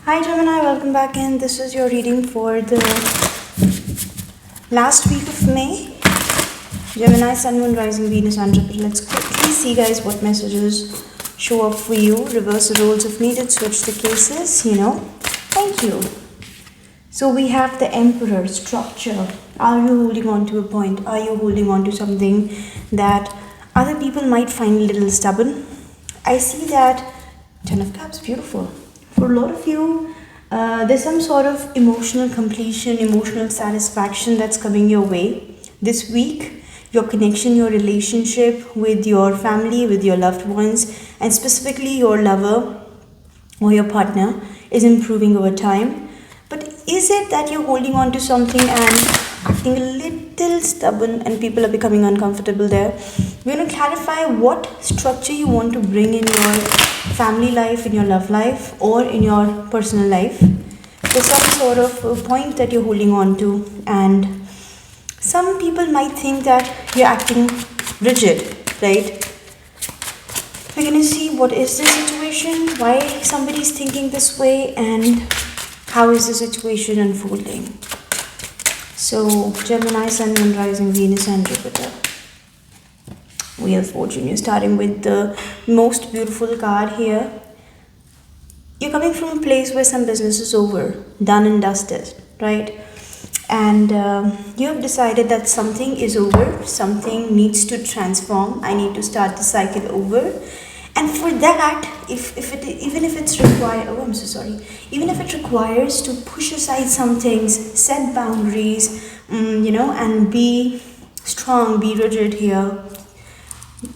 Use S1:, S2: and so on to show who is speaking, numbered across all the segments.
S1: Hi Gemini, welcome back in. This is your reading for the last week of May. Gemini, Sun, Moon, Rising, Venus, and Jupiter. Let's quickly see, guys, what messages show up for you. Reverse the roles if needed, switch the cases. Thank you. So we have the Emperor, structure. Are you holding on to a point? Are you holding on to something that other people might find a little stubborn? I see that Ten of Cups, beautiful. For a lot of you, there's some sort of emotional completion, emotional satisfaction that's coming your way this week. Your connection, your relationship with your family, with your loved ones, and specifically your lover or your partner is improving over time. But is it that you're holding on to something and acting a little stubborn and people are becoming uncomfortable there? We're going to clarify what structure you want to bring in your family life, in your love life, or in your personal life. There's some sort of a point that you're holding on to, and some people might think that you're acting rigid, right? We're going to see what is the situation, why somebody's thinking this way, and how is the situation unfolding. So, Gemini, Sun, Moon, Rising, Venus, and Jupiter. Wheel of Fortune. You're starting with the most beautiful card here. You're coming from a place where some business is over, done and dusted, right? And you have decided that something is over, something needs to transform. I need to start the cycle over. And for that, even if it's required, oh, I'm so sorry. Even if it requires to push aside some things, set boundaries, and be strong, be rigid here,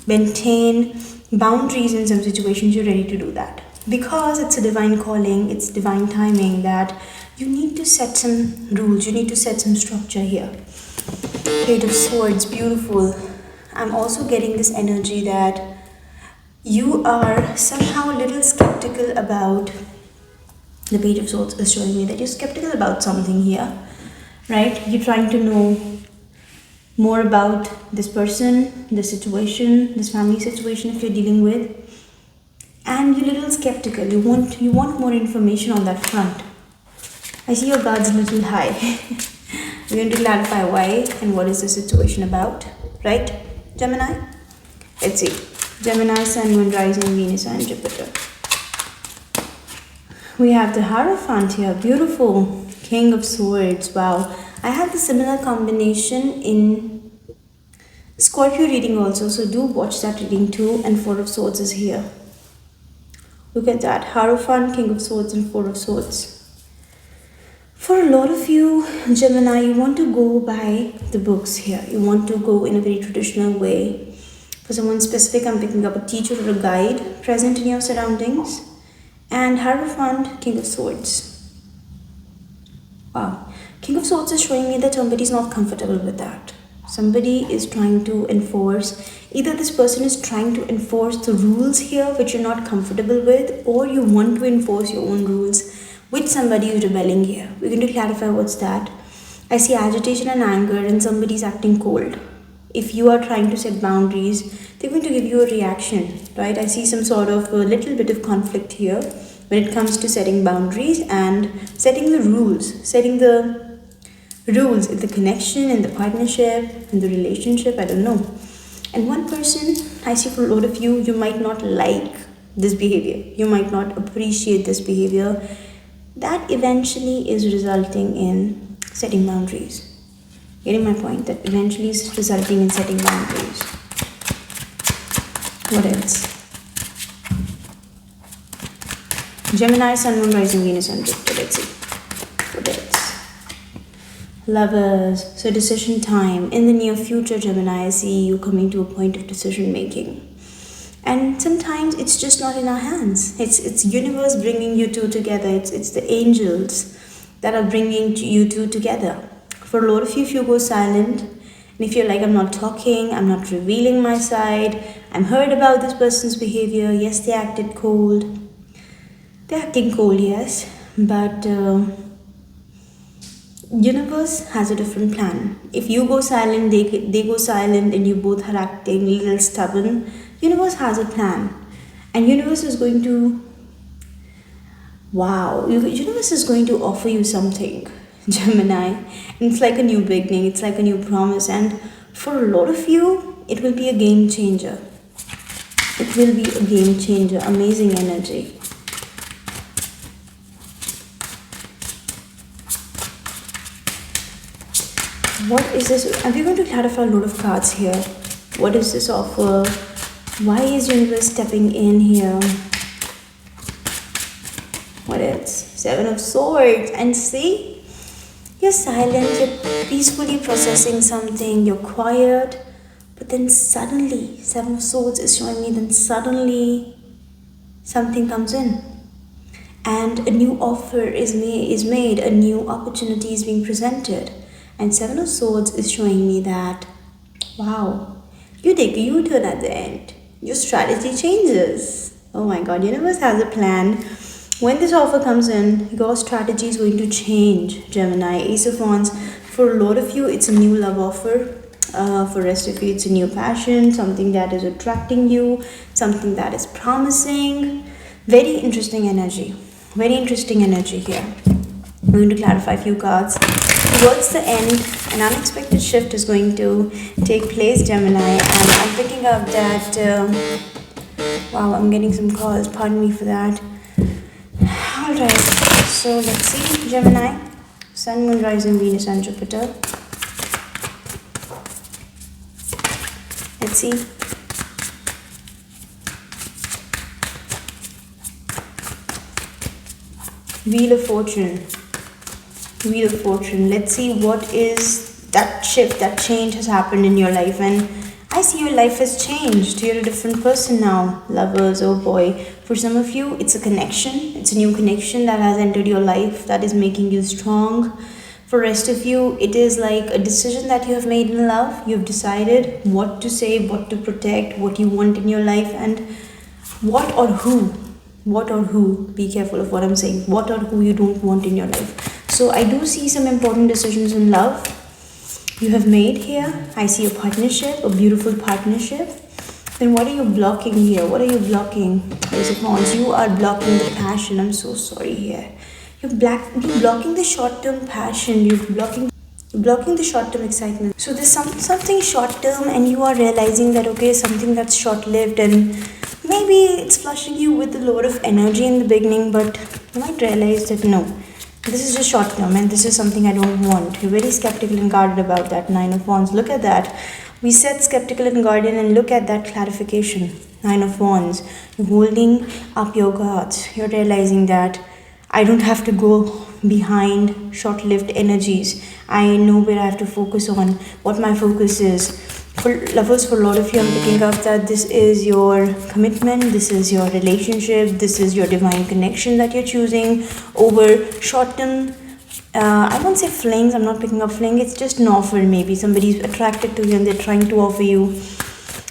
S1: maintain boundaries in some situations, you're ready to do that. Because it's a divine calling, it's divine timing that you need to set some rules, you need to set some structure here. Page of Swords, beautiful. I'm also getting this energy that you are somehow a little skeptical about, the Page of Swords is showing me that you're skeptical about something here, right? You're trying to know more about this person, this situation, this family situation if you're dealing with, and you're a little skeptical. You want more information on that front. I see your guards a little high. We're going to clarify why and what is the situation about, right, Gemini? Let's see. Gemini, Sun, Moon, Rising, Venus, and Jupiter. We have the Hierophant here, beautiful. King of Swords, wow. I have the similar combination in Scorpio reading also, so do watch that reading too. And Four of Swords is here. Look at that, Hierophant, King of Swords, and Four of Swords. For a lot of you, Gemini, you want to go by the books here. You want to go in a very traditional way. For someone specific, I'm picking up a teacher or a guide present in your surroundings. And Hierophant, King of Swords. Wow. King of Swords is showing me that somebody's not comfortable with that. Somebody is trying to enforce, either this person is trying to enforce the rules here which you're not comfortable with, or you want to enforce your own rules with somebody who's rebelling here. We're going to clarify what's that. I see agitation and anger, and somebody's acting cold. If you are trying to set boundaries, they're going to give you a reaction, right? I see some sort of a little bit of conflict here when it comes to setting boundaries and setting the rules, in the connection, in the partnership, in the relationship, I don't know. And one person, I see for a lot of you, you might not like this behavior. You might not appreciate this behavior. That eventually is resulting in setting boundaries. Getting my point? That eventually is resulting in setting boundaries. What else? Gemini, Sun, Moon, Rising, Venus, and Jupiter. Let's see. What else? Lovers. So decision time. In the near future, Gemini, I see you coming to a point of decision making. And sometimes it's just not in our hands. It's universe bringing you two together. It's the angels that are bringing you two together. For a lot of you, if you go silent, and if you're like, I'm not talking, I'm not revealing my side, I'm hurt about this person's behavior, yes, they acted cold. They're acting cold, yes, but universe has a different plan. If you go silent, they go silent, and you both are acting a little stubborn, universe has a plan. And universe is going to Wow, universe is going to offer you something, Gemini. And it's like a new beginning, it's like a new promise, and for a lot of you, it will be a game changer. It will be a game changer, amazing energy. What is this? And we're going to clarify a lot of cards here. What is this offer? Why is universe stepping in here? What else? Seven of Swords. And see? You're silent, you're peacefully processing something, you're quiet. But then suddenly, Seven of Swords is showing me, then suddenly something comes in. And a new offer is made, a new opportunity is being presented. And Seven of Swords is showing me that, wow, you take a U-turn at the end. Your strategy changes. Oh my God, universe has a plan. When this offer comes in, your strategy is going to change, Gemini. Ace of Wands, for a lot of you, it's a new love offer. For rest of you, it's a new passion, something that is attracting you, something that is promising. Very interesting energy. Very interesting energy here. I'm going to clarify a few cards. Towards the end, an unexpected shift is going to take place, Gemini, and I'm picking up that, wow, I'm getting some calls, pardon me for that. Alright, so let's see, Gemini, Sun, Moon, Rising, Venus and Jupiter. Let's see. Wheel of Fortune. Wheel of Fortune. Let's see what is that shift, that change has happened in your life. And I see your life has changed. You're a different person now. Lovers, oh boy. For some of you, it's a connection. It's a new connection that has entered your life that is making you strong. For rest of you, it is like a decision that you have made in love. You've decided what to say, what to protect, what you want in your life, and what or who. Be careful of what I'm saying. What or who you don't want in your life. So I do see some important decisions in love you have made here. I see a partnership, a beautiful partnership. Then what are you blocking here? What are you blocking? Ace of Wands, you are blocking the passion. I'm so sorry here. You're blocking the short-term passion. You're blocking the short-term excitement. So there's something short-term and you are realizing that, okay, something that's short-lived, and maybe it's flushing you with a lot of energy in the beginning, but you might realize that no, this is just short-term and this is something I don't want. You're very skeptical and guarded about that. Nine of Wands, look at that. We said skeptical and guarded, and look at that clarification. Nine of Wands, you're holding up your guards. You're realizing that I don't have to go behind short-lived energies. I know where I have to focus on, what my focus is. For lovers, for a lot of you, I'm picking up that this is your commitment, this is your relationship, this is your divine connection that you're choosing over short-term, I won't say flings, I'm not picking up fling, it's just an offer maybe. Somebody's attracted to you and they're trying to offer you.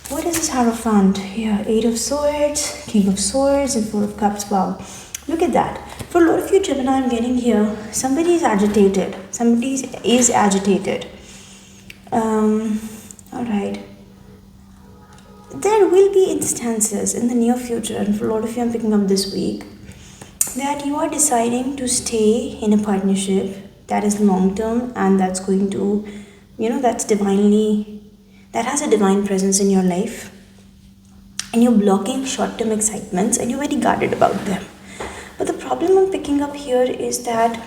S1: What is this Hierophant? Yeah, Eight of Swords, King of Swords, and Four of Cups. Wow, look at that. For a lot of you, Gemini, I'm getting here, somebody is agitated. Somebody is agitated. Alright. There will be instances in the near future, and for a lot of you, I'm picking up this week, that you are deciding to stay in a partnership that is long term and that's going to, that has a divine presence in your life, and you're blocking short term excitements and you're very guarded about them. But the problem I'm picking up here is that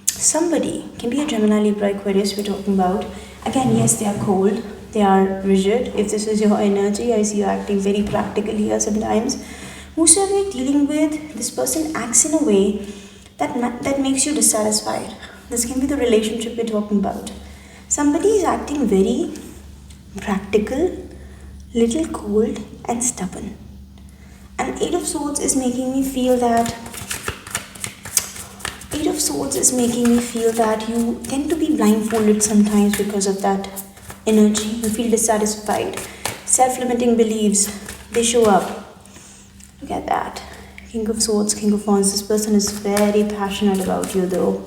S1: somebody, can be a Gemini, Libra, Aquarius we're talking about. Again, yes, they are cold, they are rigid. If this is your energy, I see you acting very practical here sometimes. Whosoever you're dealing with, this person acts in a way that makes you dissatisfied. This can be the relationship we're talking about. Somebody is acting very practical, little cold and stubborn. And Eight of Swords is making me feel that you tend to be blindfolded sometimes because of that energy. You feel dissatisfied. Self-limiting beliefs, they show up. Look at that. King of Swords, King of Wands. This person is very passionate about you though.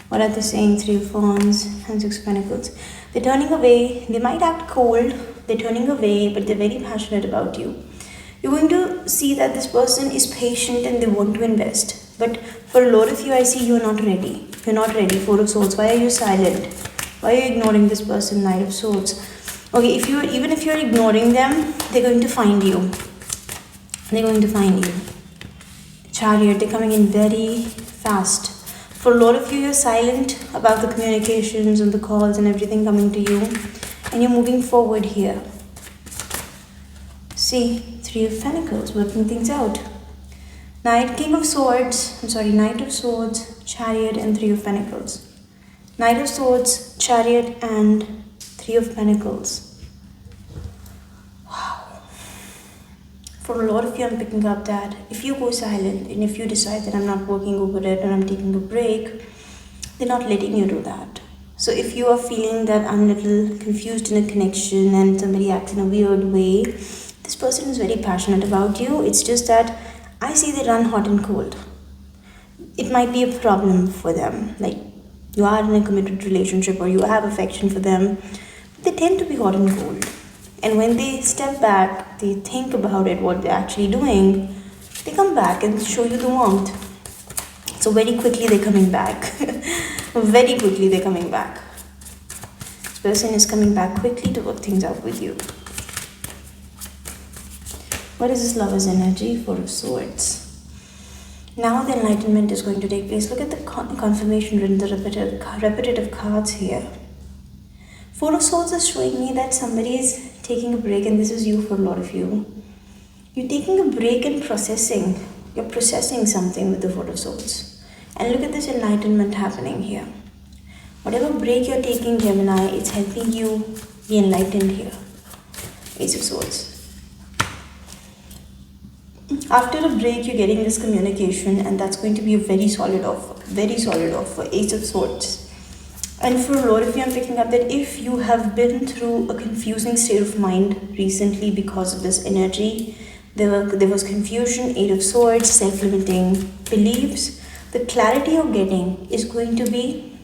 S1: What are they saying? Three of Wands and Six of Pentacles. They're turning away. They might act cold. They're turning away, but they're very passionate about you. You're going to see that this person is patient and they want to invest. But For a lot of you, I see you're not ready. You're not ready. Four of Swords. Why are you silent? Why are you ignoring this person? Knight of Swords. Okay, even if you're ignoring them, they're going to find you. They're going to find you. Chariot, they're coming in very fast. For a lot of you, you're silent about the communications and the calls and everything coming to you. And you're moving forward here. See, Three of Pentacles, working things out. Knight of Swords, Chariot and Three of Pentacles. Knight of Swords, Chariot and Three of Pentacles. Wow. For a lot of you, I'm picking up that if you go silent and if you decide that I'm not working over it and I'm taking a break, they're not letting you do that. So if you are feeling that I'm a little confused in a connection and somebody acts in a weird way, this person is very passionate about you. It's just that I see they run hot and cold. It might be a problem for them. Like you are in a committed relationship or you have affection for them. They tend to be hot and cold. And when they step back, they think about it, what they're actually doing, they come back and show you the warmth. So very quickly they're coming back. Very quickly they're coming back. This person is coming back quickly to work things out with you. What is this Lover's energy? Four of Swords. Now the enlightenment is going to take place. Look at the confirmation written, the repetitive cards here. Four of Swords is showing me that somebody is taking a break, and this is you for a lot of you. You're taking a break and processing. You're processing something with the Four of Swords. And look at this enlightenment happening here. Whatever break you're taking, Gemini, it's helping you be enlightened here. Ace of Swords. After a break, you're getting this communication, and that's going to be a very solid offer. Very solid offer. Ace of Swords. And for a lot of you, I'm picking up that if you have been through a confusing state of mind recently because of this energy, there was confusion, Eight of Swords, self-limiting beliefs. The clarity you're getting is going to be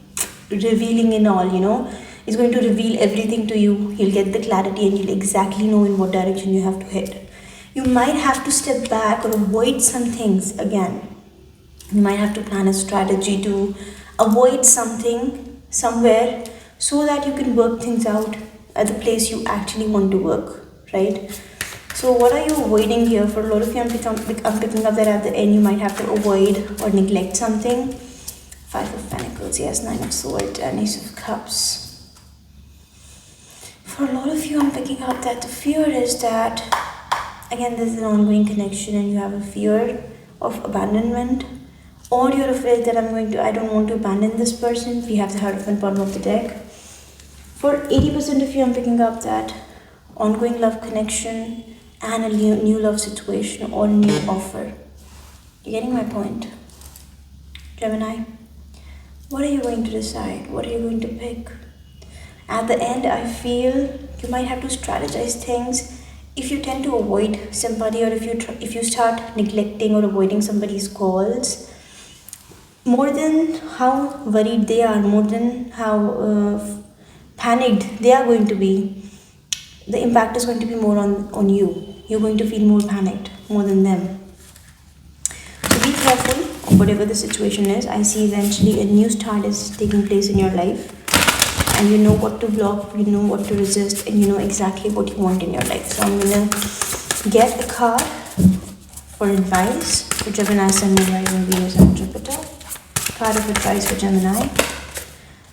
S1: revealing in all, It's going to reveal everything to you. You'll get the clarity and you'll exactly know in what direction you have to head. You might have to step back or avoid some things again. You might have to plan a strategy to avoid something somewhere so that you can work things out at the place you actually want to work, right? So what are you avoiding here? For a lot of you, I'm picking up that at the end you might have to avoid or neglect something. Five of Pentacles, yes, Nine of Swords and Ace of Cups. For a lot of you, I'm picking up that the fear is that, again, this is an ongoing connection and you have a fear of abandonment, or you're afraid that I don't want to abandon this person. We have the Hierophant bottom of the deck. For 80% of you, I'm picking up that ongoing love connection and a new love situation or new offer. You're getting my point? Gemini, what are you going to decide? What are you going to pick? At the end, I feel you might have to strategize things. If you tend to avoid somebody, or if you start neglecting or avoiding somebody's calls, more than how worried they are, more than how panicked they are going to be, the impact is going to be more on you. You're going to feel more panicked, more than them. So be careful of whatever the situation is. I see eventually a new start is taking place in your life. And you know what to block, you know what to resist, and you know exactly what you want in your life. So I'm going to get a card for advice for Gemini, Sun, Moon, Rising, Venus, and Jupiter. Card of advice for Gemini.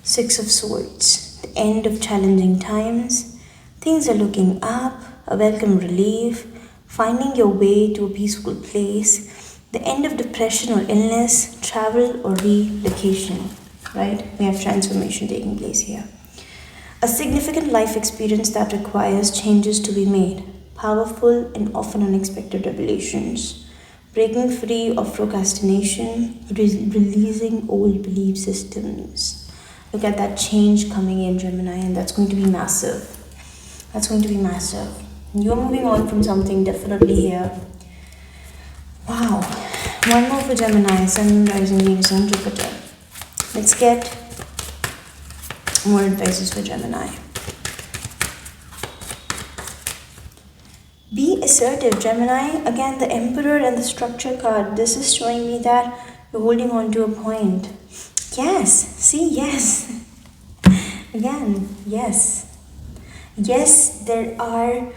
S1: Six of Swords. The end of challenging times. Things are looking up. A welcome relief. Finding your way to a peaceful place. The end of depression or illness. Travel or relocation. Right? We have transformation taking place here. A significant life experience that requires changes to be made. Powerful and often unexpected revelations. Breaking free of procrastination. Releasing old belief systems. Look at that change coming in, Gemini, and that's going to be massive. That's going to be massive. You're moving on from something definitely here. Wow. One more for Gemini, Sun, Moon, Rising, Venus, and Jupiter. Let's get more advices for Gemini. Be assertive, Gemini. Again, the Emperor and the Structure card. This is showing me that You're holding on to a point. Yes, see, yes. Again, yes. Yes, there are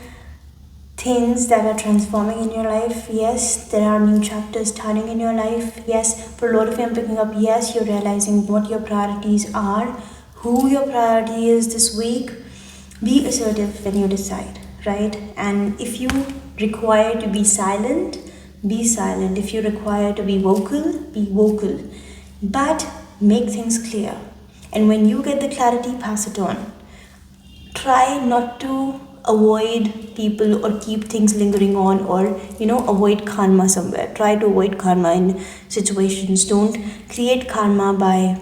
S1: things that are transforming in your life. Yes, there are new chapters starting in your life. Yes, for a lot of you, I'm picking up, yes, you're realizing what your priorities are, who your priority is this week. Be assertive when you decide, right? And if you require to be silent, be silent. If you require to be vocal. But make things clear. And when you get the clarity, pass it on. Try not to avoid people or keep things lingering on, or avoid karma somewhere. Try to avoid karma in situations. Don't create karma by,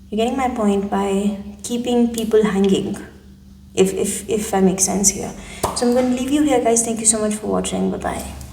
S1: you're getting my point, by keeping people hanging, if I make sense here. So I'm going to leave you here, guys. Thank you so much for watching. Bye bye.